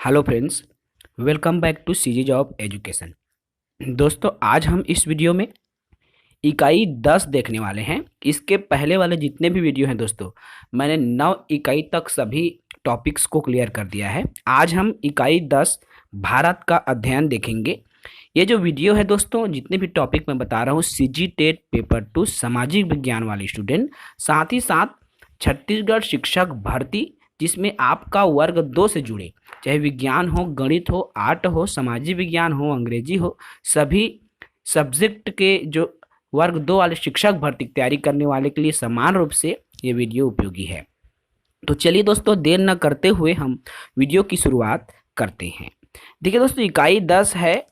Hello friends, welcome back to CG job education. दोस्तों, आज हम इस वीडियो में इकाई 10 देखने वाले हैं। इसके पहले वाले जितने भी वीडियो हैं दोस्तों, मैंने 9 इकाई तक सभी टॉपिक्स को क्लियर कर दिया है। आज हम इकाई 10 भारत का अध्ययन देखेंगे। ये जो वीडियो है दोस्तों, जितने भी टॉपिक मैं बता रहा हूँ, सीजी टेट पेपर 2 सामाजिक विज्ञान वाले स्टूडेंट, साथ ही साथ छत्तीसगढ़ शिक्षक भर्ती जिसमें आपका वर्ग 2 से जुड़े, चाहे विज्ञान हो, गणित हो, आर्ट हो, सामाजिक विज्ञान हो, अंग्रेजी हो, सभी सब्जेक्ट के जो वर्ग 2 वाले शिक्षक भर्ती की तैयारी करने वाले के लिए समान रूप से ये वीडियो उपयोगी है। तो चलिए दोस्तों, देर न करते हुए हम वीडियो की शुरुआत करते हैं। देखिए दोस्तों, इकाई 10 है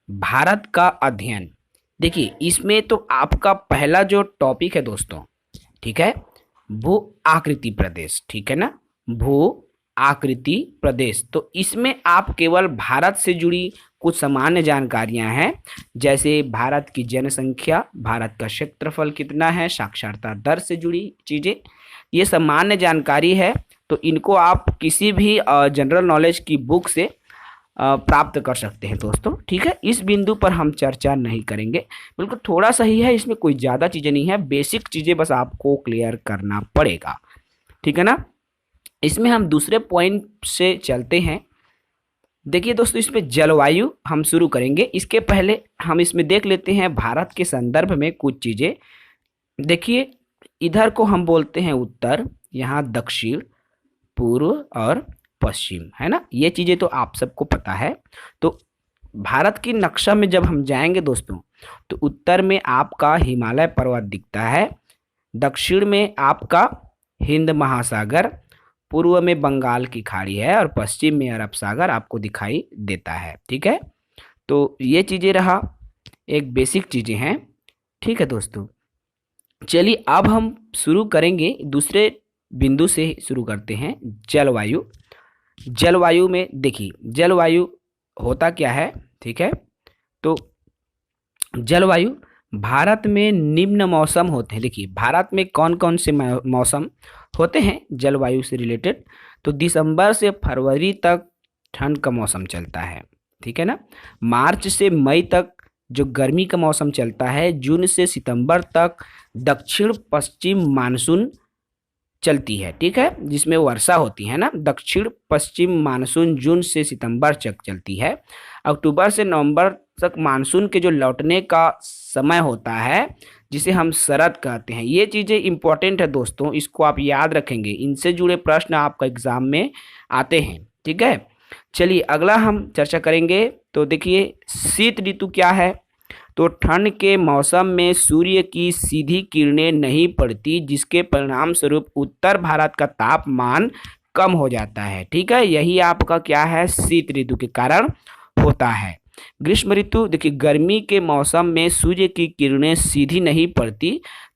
भारत का अध्ययन। देखिए, इसमें तो आपका पहला जो टॉपिक है दोस्तों, ठीक है, भू आकृति प्रदेश, ठीक है ना, भू आकृति प्रदेश। तो इसमें आप केवल भारत से जुड़ी कुछ सामान्य जानकारियां हैं, जैसे भारत की जनसंख्या, भारत का क्षेत्रफल कितना है, साक्षरता दर से जुड़ी चीजें, ये सामान्य जानकारी है। तो इनको आप किसी भी जनरल नॉलेज की बुक से प्राप्त कर सकते हैं दोस्तों, ठीक है। इस बिंदु पर हम चर्चा नहीं करेंगे, बिल्कुल थोड़ा सा ही है, इसमें कोई ज़्यादा चीज़ें नहीं है, बेसिक चीज़ें बस आपको क्लियर करना पड़ेगा, ठीक है ना। इसमें हम दूसरे पॉइंट से चलते हैं। देखिए दोस्तों, इसमें जलवायु हम शुरू करेंगे। इसके पहले हम इसमें देख लेते हैं भारत के संदर्भ में कुछ चीज़ें। देखिए, इधर को हम बोलते हैं उत्तर, यहाँ दक्षिण, पूर्व और पश्चिम, है ना। ये चीज़ें तो आप सबको पता है। तो भारत की नक्शा में जब हम जाएंगे दोस्तों, तो उत्तर में आपका हिमालय पर्वत दिखता है, दक्षिण में आपका हिंद महासागर, पूर्व में बंगाल की खाड़ी है और पश्चिम में अरब सागर आपको दिखाई देता है, ठीक है। तो ये चीज़ें रहा, एक बेसिक चीज़ें हैं, ठीक है दोस्तों। चलिए अब हम शुरू करेंगे, दूसरे बिंदु से शुरू करते हैं, जलवायु। जलवायु में देखिए, जलवायु होता क्या है, ठीक है। तो जलवायु, भारत में निम्न मौसम होते हैं। देखिए, भारत में कौन कौन से मौसम होते हैं जलवायु से रिलेटेड। तो दिसंबर से फरवरी तक ठंड का मौसम चलता है, ठीक है ना। मार्च से मई तक जो गर्मी का मौसम चलता है। जून से सितंबर तक दक्षिण पश्चिम मानसून चलती है, ठीक है, जिसमें वर्षा होती है ना। दक्षिण पश्चिम मानसून जून से सितंबर तक चलती है। अक्टूबर से नवंबर तक मानसून के जो लौटने का समय होता है, जिसे हम शरद कहते हैं। ये चीज़ें इंपॉर्टेंट है दोस्तों, इसको आप याद रखेंगे, इनसे जुड़े प्रश्न आपका एग्जाम में आते हैं, ठीक है। चलिए अगला हम चर्चा करेंगे। तो देखिए, शीत ऋतु क्या है। तो ठंड के मौसम में सूर्य की सीधी किरणें नहीं पड़ती, जिसके परिणाम स्वरूप उत्तर भारत का तापमान कम हो जाता है, ठीक है। यही आपका क्या है, शीत ऋतु के कारण होता है। ग्रीष्म ऋतु, देखिए, गर्मी के मौसम में सूर्य की किरणें सीधी नहीं पड़ती,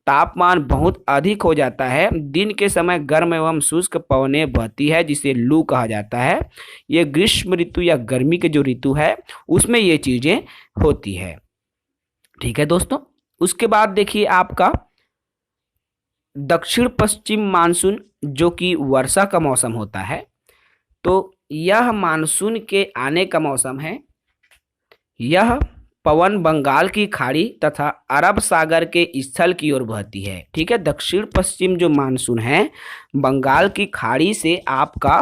तापमान बहुत अधिक हो जाता है, दिन के समय गर्म एवं शुष्क पवनें बहती है, जिसे लू कहा जाता है। ये ग्रीष्म ऋतु या गर्मी के जो ऋतु है, उसमें ये चीज़ें होती है, ठीक है दोस्तों। उसके बाद देखिए आपका दक्षिण पश्चिम मानसून, जो कि वर्षा का मौसम होता है। तो यह मानसून के आने का मौसम है। यह पवन बंगाल की खाड़ी तथा अरब सागर के स्थल की ओर बहती है, ठीक है। दक्षिण पश्चिम जो मानसून है, बंगाल की खाड़ी से आपका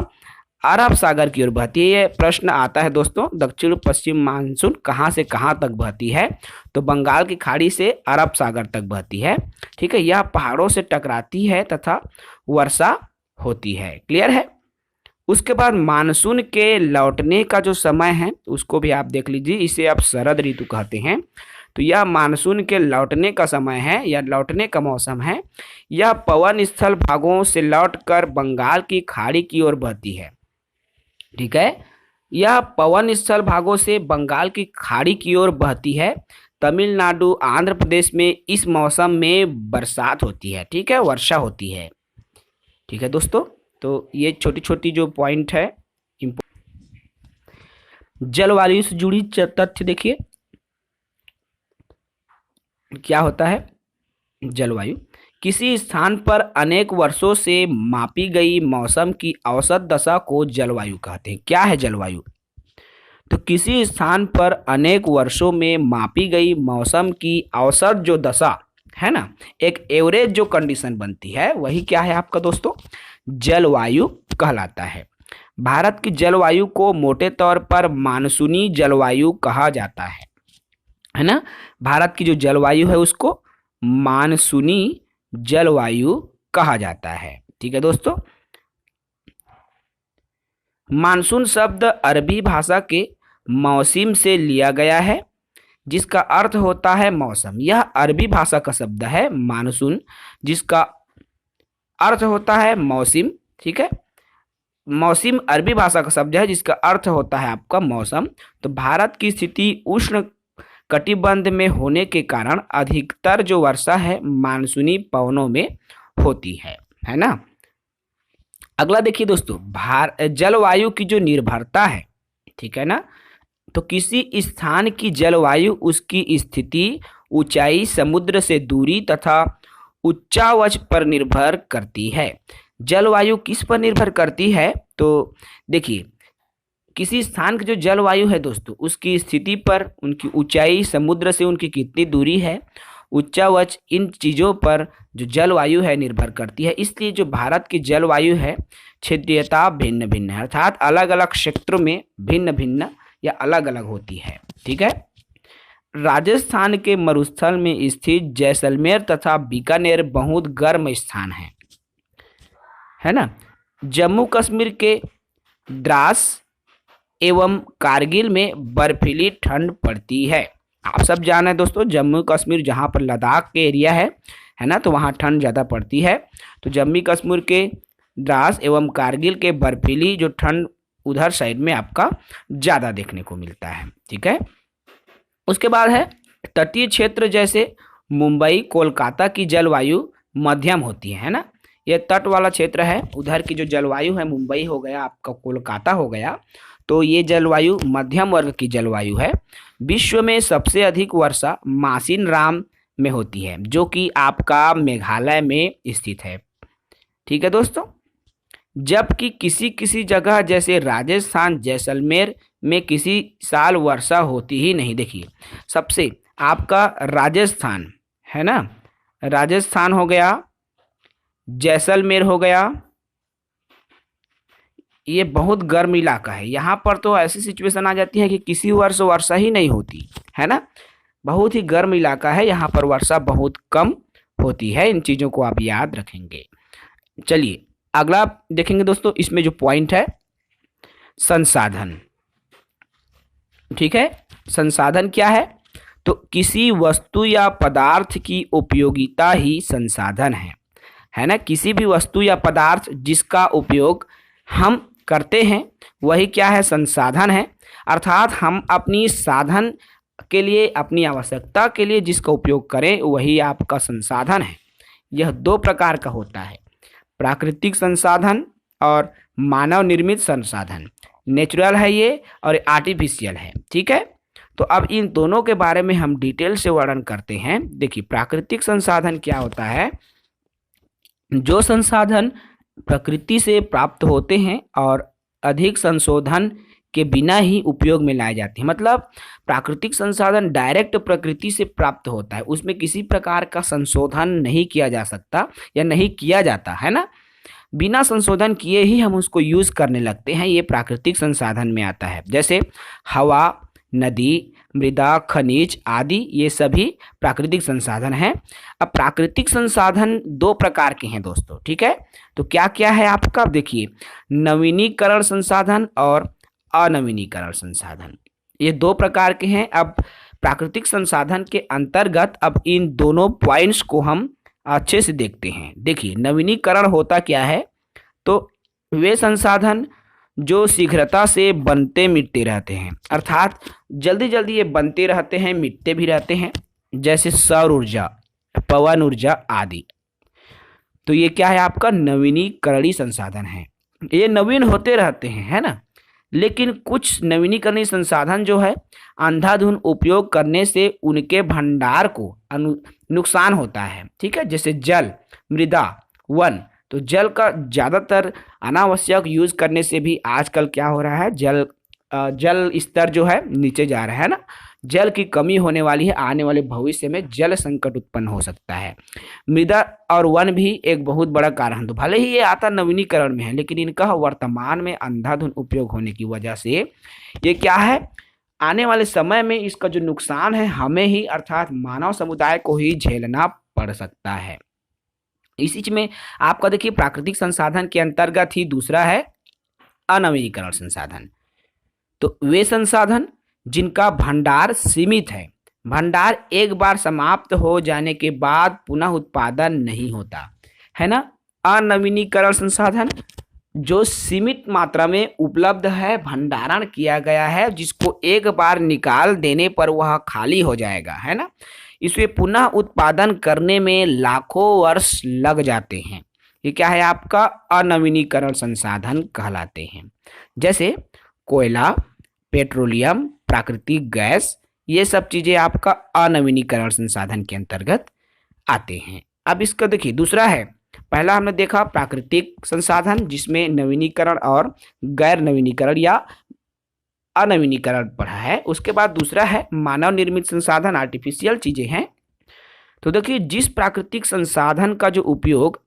अरब सागर की ओर बहती है। ये प्रश्न आता है दोस्तों, दक्षिण पश्चिम मानसून कहाँ से कहाँ तक बहती है। तो बंगाल की खाड़ी से अरब सागर तक बहती है, ठीक है। यह पहाड़ों से टकराती है तथा वर्षा होती है, क्लियर है। उसके बाद मानसून के लौटने का जो समय है, उसको भी आप देख लीजिए, इसे आप शरद ऋतु कहते हैं। तो यह मानसून के लौटने का समय है या लौटने का मौसम है। यह पवन स्थल भागों से लौटकर बंगाल की खाड़ी की ओर बहती है, ठीक है। यह पवन स्थल भागों से बंगाल की खाड़ी की ओर बहती है। तमिलनाडु, आंध्र प्रदेश में इस मौसम में बरसात होती है, ठीक है, वर्षा होती है, ठीक है दोस्तों। तो ये छोटी छोटी जो पॉइंट है, जलवायु से जुड़ी तथ्य देखिए क्या होता है। जलवायु, किसी स्थान पर अनेक वर्षों से मापी गई मौसम की औसत दशा को जलवायु कहते हैं। क्या है जलवायु? तो किसी स्थान पर अनेक वर्षों में मापी गई मौसम की औसत जो दशा है ना, एक एवरेज जो कंडीशन बनती है, वही क्या है आपका दोस्तों? जलवायु कहलाता है। भारत की जलवायु को मोटे तौर पर मानसूनी जलवायु कहा जाता है ना। भारत की जो जलवायु है उसको मानसूनी जलवायु कहा जाता है। ठीक है दोस्तों। मानसून शब्द अरबी भाषा के मौसम से लिया गया है, जिसका अर्थ होता है मौसम। यह अरबी भाषा का शब्द है मानसून, जिसका अर्थ होता है मौसम। ठीक है, मौसम अरबी भाषा का शब्द है जिसका अर्थ होता है आपका मौसम। तो भारत की स्थिति उष्ण कटिबंध में होने के कारण अधिकतर जो वर्षा है मानसूनी पवनों में होती है ना। अगला देखिए दोस्तों, जलवायु की जो निर्भरता है, ठीक है ना। तो किसी स्थान की जलवायु उसकी स्थिति, ऊंचाई, समुद्र से दूरी तथा उच्चावच पर निर्भर करती है। जलवायु किस पर निर्भर करती है? तो देखिए, किसी स्थान की जो जलवायु है दोस्तों, उसकी स्थिति पर, उनकी ऊंचाई, समुद्र से उनकी कितनी दूरी है, उच्चावच, इन चीज़ों पर जो जलवायु है निर्भर करती है। इसलिए जो भारत की जलवायु है क्षेत्रीयता भिन्न भिन्न है, अर्थात अलग अलग क्षेत्रों में भिन्न भिन्न या अलग अलग होती है। ठीक है। राजस्थान के मरुस्थल में स्थित जैसलमेर तथा बीकानेर बहुत गर्म स्थान है ना। जम्मू कश्मीर के द्रास एवं कारगिल में बर्फीली ठंड पड़ती है। आप सब जाने दोस्तों, जम्मू कश्मीर जहाँ पर लद्दाख के एरिया है ना, तो वहाँ ठंड ज़्यादा पड़ती है। तो जम्मू कश्मीर के द्रास एवं कारगिल के बर्फीली जो ठंड उधर साइड में आपका ज़्यादा देखने को मिलता है। ठीक है। उसके बाद है तटीय क्षेत्र, जैसे मुंबई, कोलकाता की जलवायु मध्यम होती है ना। ये तट वाला क्षेत्र है, उधर की जो जलवायु है, मुंबई हो गया आपका, कोलकाता हो गया, तो ये जलवायु मध्यम वर्ग की जलवायु है। विश्व में सबसे अधिक वर्षा मासिन राम में होती है, जो कि आपका मेघालय में स्थित है। ठीक है दोस्तों। जबकि किसी किसी जगह जैसे राजस्थान, जैसलमेर में किसी साल वर्षा होती ही नहीं। देखिए, सबसे आपका राजस्थान है ना, राजस्थान हो गया, जैसलमेर हो गया, ये बहुत गर्म इलाका है। यहाँ पर तो ऐसी सिचुएशन आ जाती है कि किसी वर्ष वर्षा ही नहीं होती है ना। बहुत ही गर्म इलाका है, यहाँ पर वर्षा बहुत कम होती है। इन चीज़ों को आप याद रखेंगे। चलिए अगला देखेंगे दोस्तों, इसमें जो पॉइंट है संसाधन। ठीक है, संसाधन क्या है? तो किसी वस्तु या पदार्थ की उपयोगिता ही संसाधन है ना। किसी भी वस्तु या पदार्थ जिसका उपयोग हम करते हैं वही क्या है? संसाधन है। अर्थात हम अपनी साधन के लिए, अपनी आवश्यकता के लिए जिसका उपयोग करें वही आपका संसाधन है। यह दो प्रकार का होता है, प्राकृतिक संसाधन और मानव निर्मित संसाधन। नेचुरल है ये और आर्टिफिशियल है। ठीक है। तो अब इन दोनों के बारे में हम डिटेल से वर्णन करते हैं। देखिए, प्राकृतिक संसाधन क्या होता है? जो संसाधन प्रकृति से प्राप्त होते हैं और अधिक संशोधन के बिना ही उपयोग में लाए जाते हैं। मतलब प्राकृतिक संसाधन डायरेक्ट प्रकृति से प्राप्त होता है, उसमें किसी प्रकार का संशोधन नहीं किया जा सकता या नहीं किया जाता है ना। बिना संशोधन किए ही हम उसको यूज़ करने लगते हैं, ये प्राकृतिक संसाधन में आता है। जैसे हवा, नदी, मृदा, खनिज आदि, ये सभी प्राकृतिक संसाधन हैं। अब प्राकृतिक संसाधन दो प्रकार के हैं दोस्तों। ठीक है। तो क्या क्या है आपका? देखिए, नवीनीकरण संसाधन और अनवीनीकरण संसाधन, ये दो प्रकार के हैं। अब प्राकृतिक संसाधन के अंतर्गत अब इन दोनों पॉइंट्स को हम अच्छे से देखते हैं। देखिए, नवीनीकरण होता क्या है? तो वे संसाधन जो शीघ्रता से बनते मिटते रहते हैं, अर्थात जल्दी जल्दी ये बनते रहते हैं, मिटते भी रहते हैं, जैसे सौर ऊर्जा, पवन ऊर्जा आदि। तो ये क्या है? आपका नवीनीकरणीय संसाधन है। ये नवीन होते रहते हैं, है ना। लेकिन कुछ नवीनीकरणीय संसाधन जो है अंधाधुंध उपयोग करने से उनके भंडार को नुकसान होता है, ठीक है। जैसे जल, मृदा, वन। तो जल का ज़्यादातर अनावश्यक यूज करने से भी आजकल क्या हो रहा है, जल स्तर जो है नीचे जा रहा है ना। जल की कमी होने वाली है, आने वाले भविष्य में जल संकट उत्पन्न हो सकता है। मृदा और वन भी एक बहुत बड़ा कारण, तो भले ही ये आता नवीनीकरण में है, लेकिन इनका वर्तमान में अंधाधुंध उपयोग होने की वजह से ये क्या है, आने वाले समय में इसका जो नुकसान है हमें ही अर्थात मानव समुदाय को ही झेलना पड़ सकता है। इसी में आपका देखिए प्राकृतिक संसाधन के अंतर्गत ही दूसरा है अनवीनीकरण संसाधन। तो वे संसाधन जिनका भंडार सीमित है, भंडार एक बार समाप्त हो जाने के बाद पुनः उत्पादन नहीं होता है ना। अनवीनीकरण संसाधन जो सीमित मात्रा में उपलब्ध है, भंडारण किया गया है, जिसको एक बार निकाल देने पर वह खाली हो जाएगा, है ना। इसे पुनः उत्पादन करने में लाखों वर्ष लग जाते हैं। ये क्या है, आपका अनवीनीकरण संसाधन कहलाते हैं। जैसे कोयला, पेट्रोलियम, प्राकृतिक गैस, ये सब चीजें आपका अनवीनीकरण संसाधन के अंतर्गत आते हैं। अब इसका देखिए दूसरा है, पहला हमने देखा प्राकृतिक संसाधन जिसमें नवीनीकरण और गैर नवीनीकरण या अनवीनीकरण पढ़ा है। उसके बाद दूसरा है मानव निर्मित संसाधन, आर्टिफिशियल चीजें हैं। तो देखिए जिस प्राकृतिक संसाधन का जो उपयोग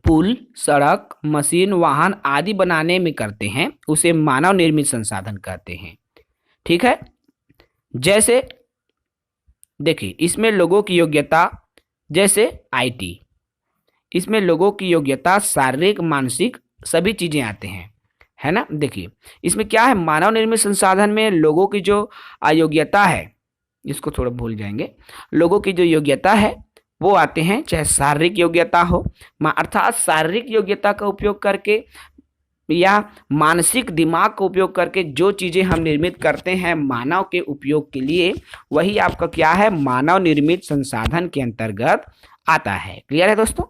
पुल, सड़क, मशीन, वाहन आदि बनाने में करते हैं उसे मानव निर्मित संसाधन कहते हैं, ठीक है। जैसे देखिए इसमें लोगों की योग्यता, जैसे आईटी, इसमें लोगों की योग्यता, शारीरिक, मानसिक सभी चीजें आते हैं, है ना। देखिए इसमें क्या है, मानव निर्मित संसाधन में लोगों की जो अयोग्यता है, इसको थोड़ा भूल जाएंगे, लोगों की जो योग्यता है वो आते हैं, चाहे शारीरिक योग्यता हो, अर्थात शारीरिक योग्यता का उपयोग करके या मानसिक दिमाग का उपयोग करके जो चीजें हम निर्मित करते हैं मानव के उपयोग के लिए, वही आपका क्या है, मानव निर्मित संसाधन के अंतर्गत आता है। क्लियर है दोस्तों।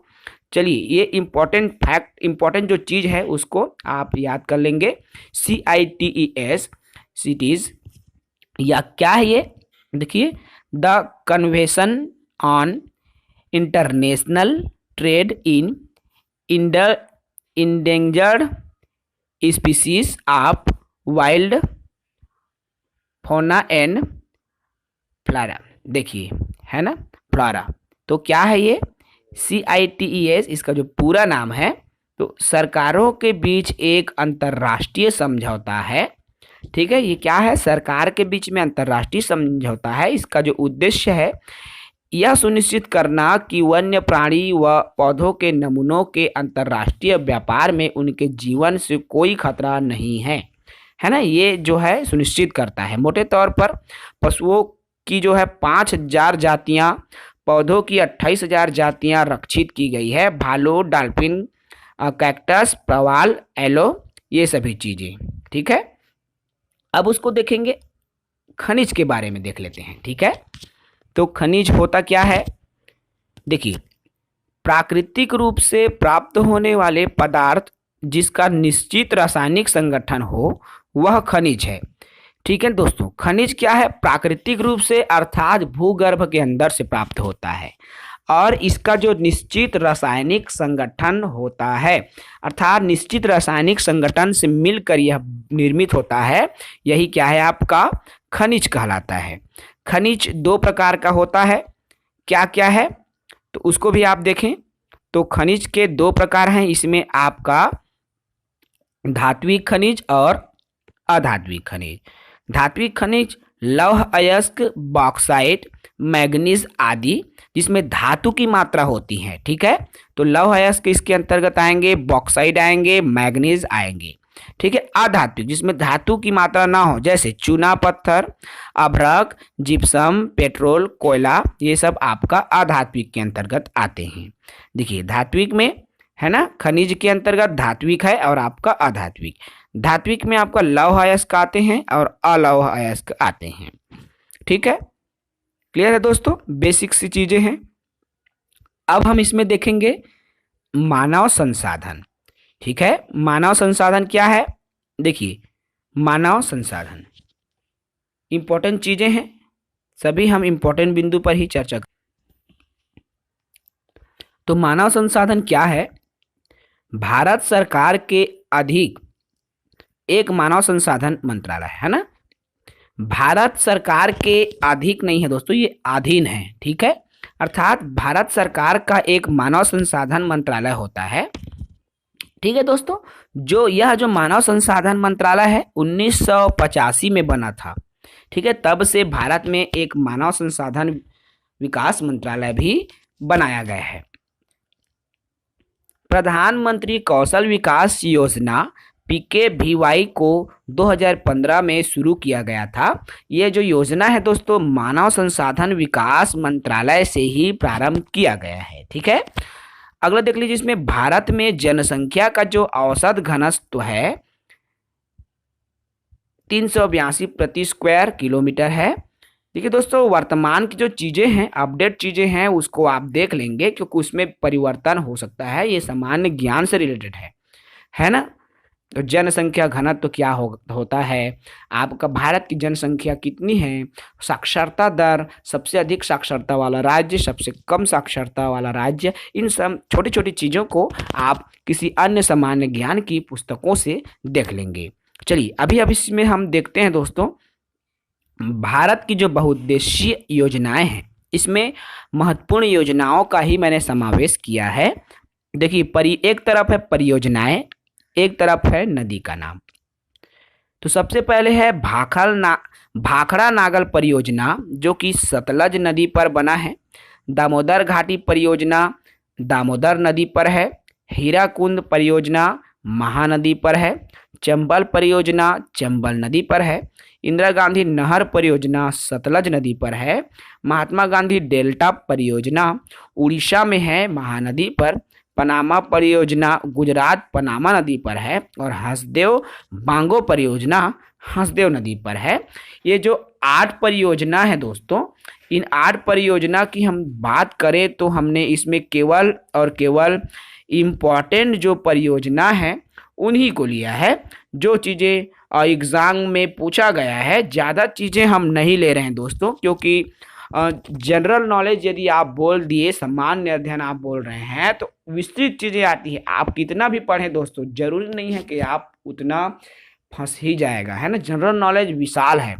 चलिए ये इंपॉर्टेंट फैक्ट, इंपॉर्टेंट जो चीज है उसको आप याद कर लेंगे। CITES, सिटीज या क्या है ये, देखिए the convention on international trade in endangered species of wild fauna and flora, देखिए है ना, फ्लोरा। तो क्या है ये CITES, इसका जो पूरा नाम है, तो सरकारों के बीच एक अंतर्राष्ट्रीय समझौता है, ठीक है। ये क्या है, सरकार के बीच में अंतर्राष्ट्रीय समझौता है। इसका जो उद्देश्य है यह सुनिश्चित करना कि वन्य प्राणी व पौधों के नमूनों के अंतर्राष्ट्रीय व्यापार में उनके जीवन से कोई खतरा नहीं है, है ना। ये जो है सुनिश्चित करता है। मोटे तौर पर पशुओं की जो है 5000 जातियां, पौधों की 28,000 जातियां रक्षित की गई है। भालू, डॉल्फिन, कैक्टस, प्रवाल, एलो, ये सभी चीजें, ठीक है। अब उसको देखेंगे, खनिज के बारे में देख लेते हैं, ठीक है। तो खनिज होता क्या है, देखिए प्राकृतिक रूप से प्राप्त होने वाले पदार्थ जिसका निश्चित रासायनिक संगठन हो वह खनिज है, ठीक है दोस्तों। खनिज क्या है, प्राकृतिक रूप से अर्थात भूगर्भ के अंदर से प्राप्त होता है और इसका जो निश्चित रासायनिक संगठन होता है, अर्थात निश्चित रासायनिक संगठन से मिलकर यह निर्मित होता है, यही क्या है, आपका खनिज कहलाता है। खनिज 2 प्रकार का होता है, क्या क्या है, तो उसको भी आप देखें। तो खनिज के 2 प्रकार हैं, इसमें आपका धात्विक खनिज और अधात्विक खनिज। धात्विक खनिज लौह अयस्क, बॉक्साइट, मैग्नीज आदि, जिसमें धातु की मात्रा होती है, ठीक है। तो लौह अयस्क इसके अंतर्गत आएंगे, बॉक्साइट आएंगे, मैग्नीज आएंगे, ठीक है। अधात्विक जिसमें धातु की मात्रा ना हो, जैसे चूना पत्थर, अभ्रक, जिप्सम, पेट्रोल, कोयला, ये सब आपका अधात्विक के अंतर्गत आते हैं। देखिए धात्विक में है ना, खनिज के अंतर्गत धात्विक है और आपका अधात्विक। धात्विक में आपका लौह अयस्क आते हैं और अलौह अयस्क आते हैं, ठीक है। क्लियर है दोस्तों, बेसिक सी चीजें हैं। अब हम इसमें देखेंगे मानव संसाधन, ठीक है। मानव संसाधन क्या है, देखिए मानव संसाधन इंपॉर्टेंट चीजें हैं, सभी हम इम्पोर्टेंट बिंदु पर ही चर्चा करें। तो मानव संसाधन क्या है? भारत सरकार के अधिक एक मानव संसाधन मंत्रालय है ना। भारत सरकार के अधिक नहीं है दोस्तों, ये अधीन है, ठीक है। अर्थात भारत सरकार का एक मानव संसाधन मंत्रालय होता है, ठीक है दोस्तों। जो मानव संसाधन मंत्रालय है 1985 में बना था, ठीक है। तब से भारत में एक मानव संसाधन विकास मंत्रालय भी बनाया गया है। प्रधानमंत्री कौशल विकास योजना PKVY को 2015 में शुरू किया गया था। ये जो योजना है दोस्तों मानव संसाधन विकास मंत्रालय से ही प्रारंभ किया गया है, ठीक है। अगला देख लीजिए, इसमें भारत में जनसंख्या का जो औसत घनत्व है 382 प्रति स्क्वायर किलोमीटर है। देखिए दोस्तों, वर्तमान की जो चीज़ें हैं, अपडेट चीज़ें हैं, उसको आप देख लेंगे क्योंकि उसमें परिवर्तन हो सकता है। ये सामान्य ज्ञान से रिलेटेड है ना। तो जनसंख्या घनत्व तो क्या होता है, आपका भारत की जनसंख्या कितनी है, साक्षरता दर, सबसे अधिक साक्षरता वाला राज्य, सबसे कम साक्षरता वाला राज्य, इन सब छोटी छोटी चीज़ों को आप किसी अन्य सामान्य ज्ञान की पुस्तकों से देख लेंगे। चलिए अभी इसमें हम देखते हैं दोस्तों, भारत की जो बहुउद्देशीय योजनाएं हैं इसमें महत्वपूर्ण योजनाओं का ही मैंने समावेश किया है। देखिए, एक तरफ है परियोजनाएं, एक तरफ है नदी का नाम। तो सबसे पहले है भाखड़ा नागल परियोजना, जो कि सतलज नदी पर बना है। दामोदर घाटी परियोजना दामोदर नदी पर है। हीराकुंड परियोजना महानदी पर है। चंबल परियोजना चंबल नदी पर है। इंदिरा गांधी नहर परियोजना सतलज नदी पर है। महात्मा गांधी डेल्टा परियोजना उड़ीसा में है महानदी पर। पनामा परियोजना गुजरात पनामा नदी पर है। और हसदेव बांगो परियोजना हसदेव नदी पर है। ये जो 8 परियोजना है दोस्तों, इन 8 परियोजना की हम बात करें तो हमने इसमें केवल और केवल इम्पॉर्टेंट जो परियोजना है उन्हीं को लिया है। जो चीज़ें एग्ज़ाम में पूछा गया है, ज़्यादा चीज़ें हम नहीं ले रहे हैं दोस्तों, क्योंकि जनरल नॉलेज यदि आप बोल दिए, सामान्य अध्ययन आप बोल रहे हैं, तो विस्तृत चीज़ें आती है। आप कितना भी पढ़ें दोस्तों, जरूरी नहीं है कि आप उतना फंस ही जाएगा, है ना। जनरल नॉलेज विशाल है,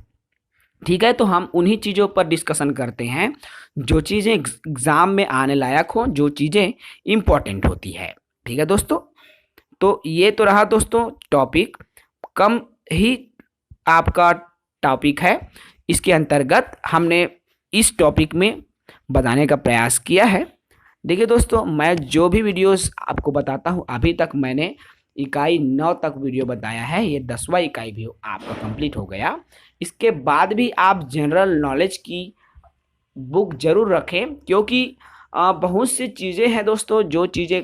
ठीक है। तो हम उन्हीं चीज़ों पर डिस्कशन करते हैं जो चीज़ें एग्ज़ाम में आने लायक हो, जो चीज़ें इम्पोर्टेंट होती है, ठीक है दोस्तों। तो ये तो रहा दोस्तों टॉपिक, कम ही आपका टॉपिक है। इसके अंतर्गत हमने इस टॉपिक में बताने का प्रयास किया है। देखिए दोस्तों, मैं जो भी वीडियोस आपको बताता हूँ, अभी तक मैंने इकाई 9 तक वीडियो बताया है। ये 10वां इकाई भी आपका कंप्लीट हो गया। इसके बाद भी आप जनरल नॉलेज की बुक जरूर रखें, क्योंकि बहुत सी चीज़ें हैं दोस्तों, जो चीज़ें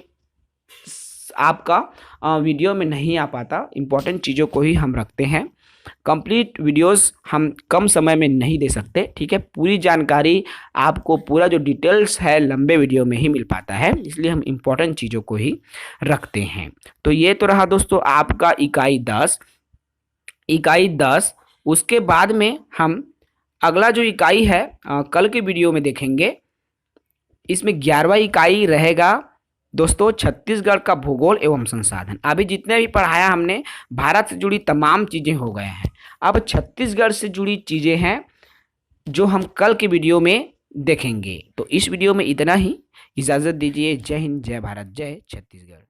आपका वीडियो में नहीं आ पाता, इम्पोर्टेंट चीज़ों को ही हम रखते हैं। कंप्लीट वीडियोस हम कम समय में नहीं दे सकते, ठीक है। पूरी जानकारी आपको, पूरा जो डिटेल्स है लंबे वीडियो में ही मिल पाता है, इसलिए हम इम्पोर्टेंट चीज़ों को ही रखते हैं। तो ये तो रहा दोस्तों आपका इकाई 10। उसके बाद में हम अगला जो इकाई है कल के वीडियो में देखेंगे। इसमें 11वां इकाई रहेगा दोस्तों छत्तीसगढ़ का भूगोल एवं संसाधन। अभी जितने भी पढ़ाया हमने, भारत से जुड़ी तमाम चीज़ें हो गए हैं। अब छत्तीसगढ़ से जुड़ी चीज़ें हैं जो हम कल के वीडियो में देखेंगे। तो इस वीडियो में इतना ही, इजाज़त दीजिए। जय हिंद, जय भारत, जय छत्तीसगढ़।